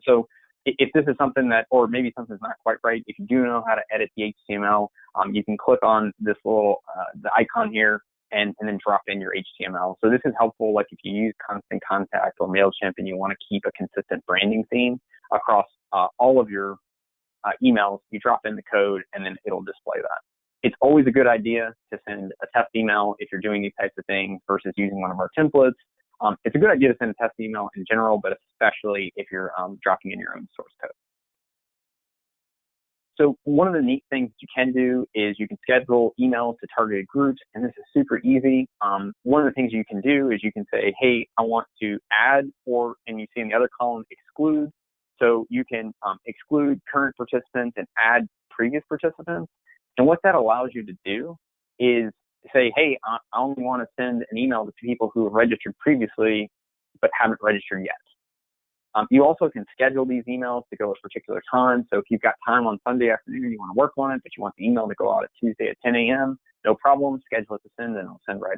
So if this is something that, or maybe something's not quite right, if you do know how to edit the HTML, you can click on this little, the icon here and then drop in your HTML. So this is helpful, like if you use Constant Contact or MailChimp and you want to keep a consistent branding theme across all of your emails, you drop in the code, and then it'll display that. It's always a good idea to send a test email if you're doing these types of things versus using one of our templates. It's a good idea to send a test email in general, but especially if you're dropping in your own source code. So one of the neat things you can do is you can schedule emails to targeted groups, and this is super easy. One of the things you can do is you can say, hey, I want to add, and you see in the other column, exclude. So you can exclude current participants and add previous participants. And what that allows you to do is say, hey, I only want to send an email to people who have registered previously but haven't registered yet. You also can schedule these emails to go at particular times. So if you've got time on Sunday afternoon, you want to work on it, but you want the email to go out at Tuesday at 10 a.m., no problem. Schedule it to send, and it'll send right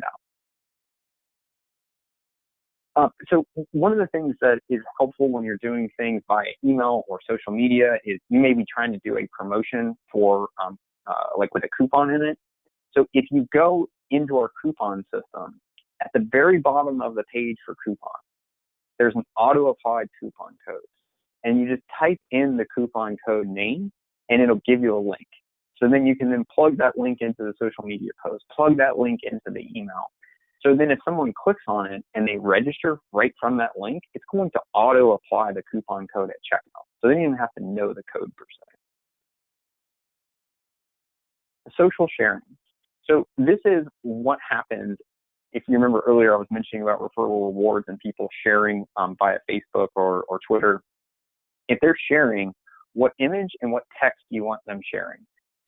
out. So one of the things that is helpful when you're doing things by email or social media is you may be trying to do a promotion for like with a coupon in it. So if you go into our coupon system, at the very bottom of the page for coupon, there's an auto-applied coupon code. And you just type in the coupon code name, and it'll give you a link. So then you can then plug that link into the social media post, plug that link into the email. So then if someone clicks on it and they register right from that link, it's going to auto-apply the coupon code at checkout. So they don't even have to know the code per se. Social sharing. So this is what happens. If you remember earlier, I was mentioning about referral rewards and people sharing via Facebook or Twitter. If they're sharing, what image and what text do you want them sharing?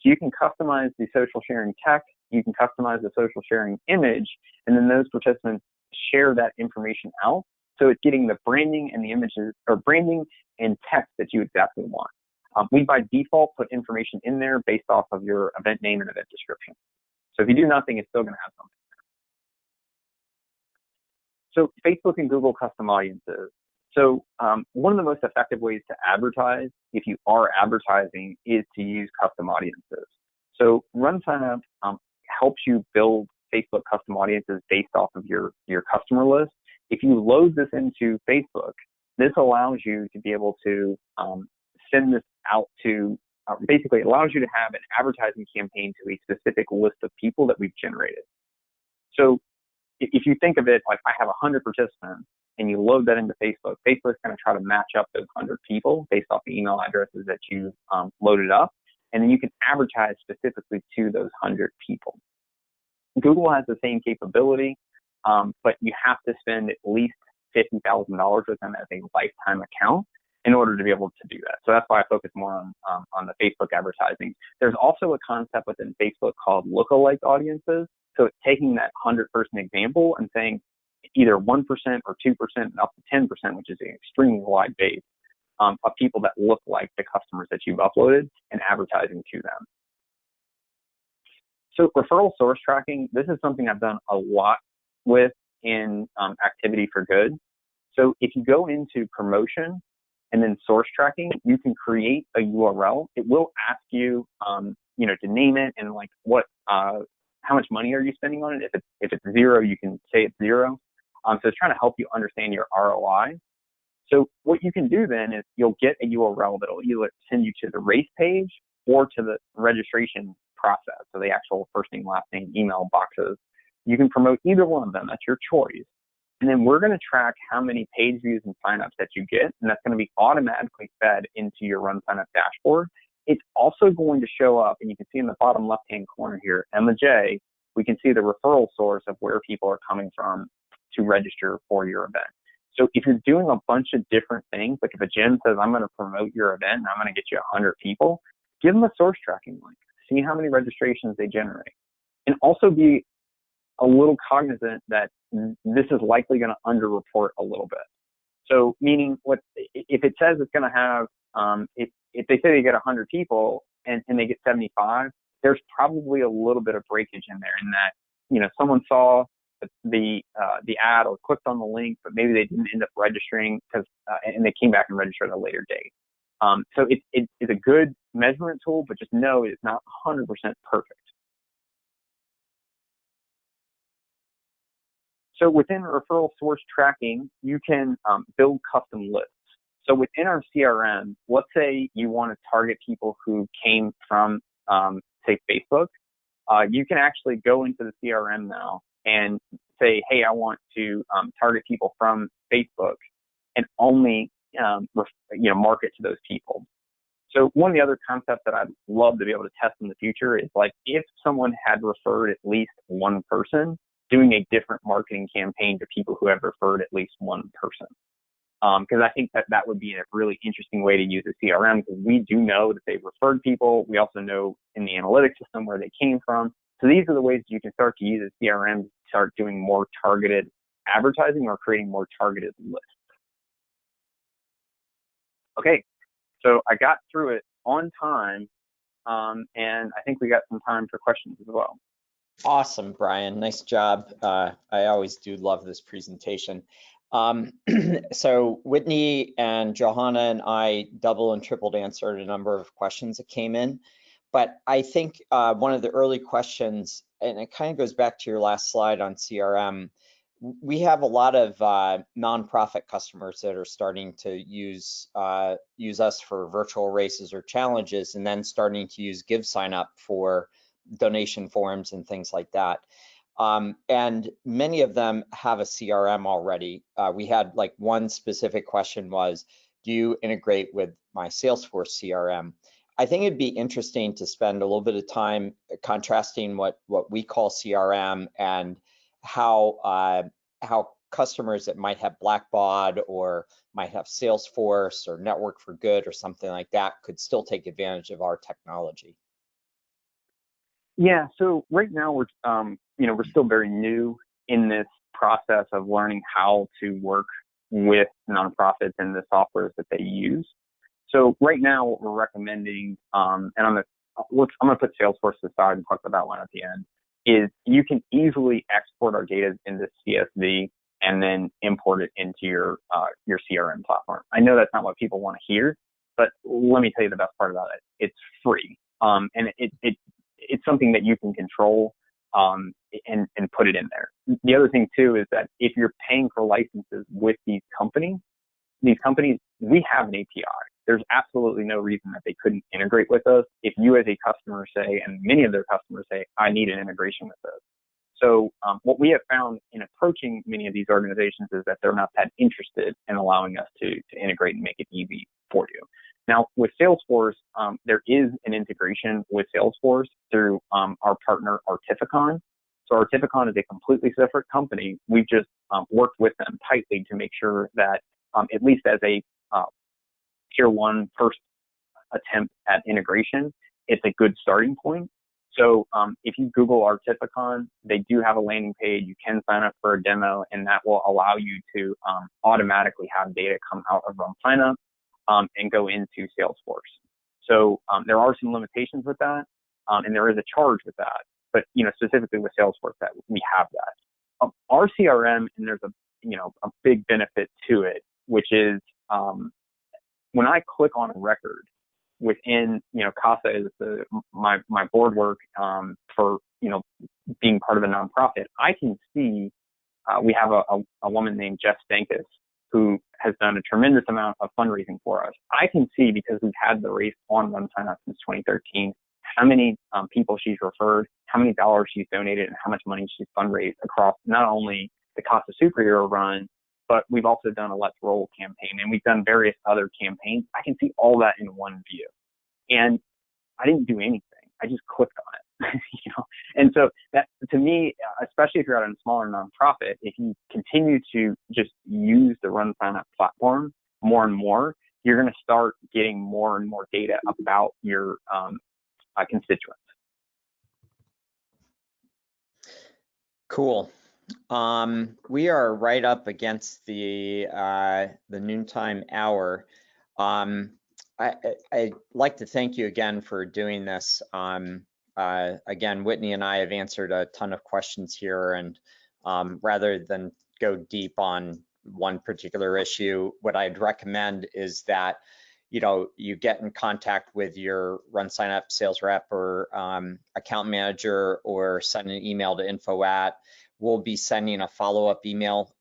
So you can customize the social sharing text, you can customize the social sharing image, and then those participants share that information out. So it's getting the branding and the images, or branding and text that you exactly want. We by default put information in there based off of your event name and event description. So if you do nothing, it's still going to have something. So Facebook and Google custom audiences. So one of the most effective ways to advertise, if you are advertising, is to use custom audiences. So RunSignup helps you build Facebook custom audiences based off of your customer list. If you load this into Facebook, this allows you to be able to send this out to, basically it allows you to have an advertising campaign to a specific list of people that we've generated. So if you think of it like I have 100 participants and you load that into Facebook, Facebook's going to try to match up those 100 people based off the email addresses that you've loaded up. And then you can advertise specifically to those 100 people. Google has the same capability, but you have to spend at least $50,000 with them as a lifetime account in order to be able to do that. So that's why I focus more on the Facebook advertising. There's also a concept within Facebook called lookalike audiences. So it's taking that 100-person example and saying either 1% or 2% and up to 10%, which is an extremely wide base of people that look like the customers that you've uploaded, and advertising to them. So referral source tracking, this is something I've done a lot with in Activity for Good. So if you go into promotion and then source tracking, you can create a URL. It will ask you, to name it and like what, how much money are you spending on it? If it's zero, you can say it's zero. So it's trying to help you understand your ROI. So what you can do then is you'll get a URL that'll either send you to the race page or to the registration process. So the actual first name, last name, email boxes. You can promote either one of them. That's your choice. And then we're going to track how many page views and signups that you get. And that's going to be automatically fed into your RunSignup dashboard. It's also going to show up, and you can see in the bottom left-hand corner here, Emma J, we can see the referral source of where people are coming from to register for your event. So if you're doing a bunch of different things, like if a gym says, I'm going to promote your event and I'm going to get you 100 people, give them a source tracking link. See how many registrations they generate. And also be a little cognizant that this is likely going to underreport a little bit. So meaning if it says it's going to have, if they say they get 100 people and they get 75, there's probably a little bit of breakage in there in that, someone saw the ad or clicked on the link, but maybe they didn't end up registering and they came back and registered at a later date. So it's a good measurement tool, but just know it's not 100% perfect. So within referral source tracking, you can build custom lists. So within our CRM, let's say you want to target people who came from, say, Facebook. You can actually go into the CRM now and say, hey, I want to target people from Facebook and only market to those people. So one of the other concepts that I'd love to be able to test in the future is like if someone had referred at least one person, doing a different marketing campaign to people who have referred at least one person. Because I think that would be a really interesting way to use a CRM, because we do know that they've referred people. We also know in the analytics system where they came from. So these are the ways you can start to use a CRM to start doing more targeted advertising or creating more targeted lists. Okay, so I got through it on time, and I think we got some time for questions as well. Awesome, Brian. Nice job. I always do love this presentation. So Whitney and Johanna and I double and tripled answered a number of questions that came in. But I think one of the early questions, and it kind of goes back to your last slide on CRM, we have a lot of nonprofit customers that are starting to use us for virtual races or challenges, and then starting to use GiveSignup for donation forms and things like that. And many of them have a CRM already. We had like one specific question was, do you integrate with my Salesforce CRM? I think it'd be interesting to spend a little bit of time contrasting what we call CRM and how customers that might have Blackbaud or might have Salesforce or Network for Good or something like that could still take advantage of our technology. Yeah, so right now we're still very new in this process of learning how to work with nonprofits and the softwares that they use. So right now what we're recommending, and I'm gonna put Salesforce aside and talk about that one at the end, is you can easily export our data into CSV and then import it into your CRM platform. I know that's not what people want to hear, but let me tell you the best part about it. It's free, and it's something that you can control and put it in there. The other thing too is that if you're paying for licenses with these companies, we have an API. There's absolutely no reason that they couldn't integrate with us if you as a customer say, and many of their customers say, I need an integration with us. So what we have found in approaching many of these organizations is that they're not that interested in allowing us to integrate and make it easy for you. Now with Salesforce, there is an integration with Salesforce through our partner Artificon. So Artificon is a completely separate company. We've just worked with them tightly to make sure that at least as a tier one first attempt at integration, it's a good starting point. So if you Google Artificon, they do have a landing page. You can sign up for a demo, and that will allow you to automatically have data come out of RunSignup and go into Salesforce. So there are some limitations with that, and there is a charge with that. But specifically with Salesforce, that we have that. Our CRM, and there's a big benefit to it, which is when I click on a record within, CASA is my board work for, being part of a nonprofit. I can see we have a woman named Jess Stankus who has done a tremendous amount of fundraising for us. I can see, because we've had the race on RunSignup since 2013, how many people she's referred, how many dollars she's donated, and how much money she's fundraised across not only the CASA Superhero Run, but we've also done a Let's Roll campaign, and we've done various other campaigns. I can see all that in one view. And I didn't do anything. I just clicked on it, And so that, to me, especially if you're at a smaller nonprofit, if you continue to just use the RunSignup platform more and more, you're going to start getting more and more data about your constituents. Cool. We are right up against the noontime hour. I'd like to thank you again for doing this. Again, Whitney and I have answered a ton of questions here, and rather than go deep on one particular issue, what I'd recommend is that you get in contact with your RunSignup sales rep or account manager, or send an email to info@ we'll be sending a follow-up email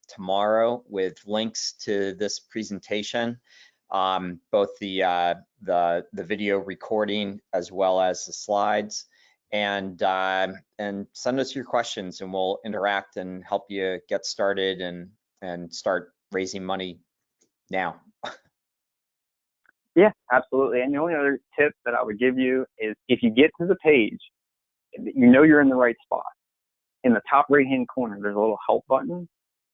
tomorrow with links to this presentation, both the video recording as well as the slides, and send us your questions, and we'll interact and help you get started and start raising money now. Yeah, absolutely. And the only other tip that I would give you is if you get to the page, you know you're in the right spot. In the top right-hand corner, there's a little help button.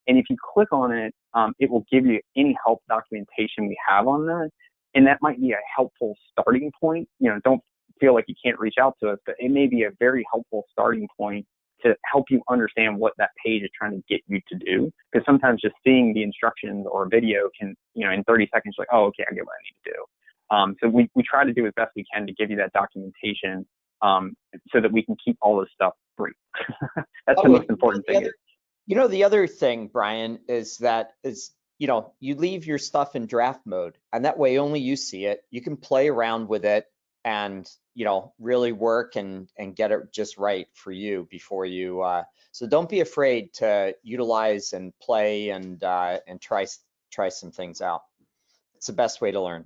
And if you click on it, it will give you any help documentation we have on that. And that might be a helpful starting point. You know, don't feel like you can't reach out to us, but it may be a very helpful starting point to help you understand what that page is trying to get you to do. Because sometimes just seeing the instructions or a video can, you know, in 30 seconds, like, oh, okay, I get what I need to do. So we try to do as best we can to give you that documentation so that we can keep all this stuff free. That's the most important thing. You know, the other thing, Brian, is that you know, you leave your stuff in draft mode, and that way only you see it. You can play around with it and, you know, really work and get it just right for you before you. So don't be afraid to utilize and play and try some things out. It's the best way to learn.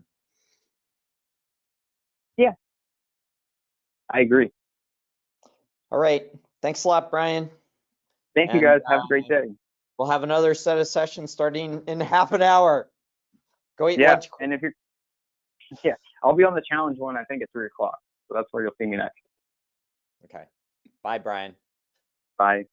Yeah, I agree. All right. Thanks a lot, Brian. Thank you, guys. Have a great day. We'll have another set of sessions starting in half an hour. Go eat lunch. And if you're, I'll be on the challenge one, I think at 3 o'clock. So that's where you'll see me next. Okay. Bye, Brian. Bye.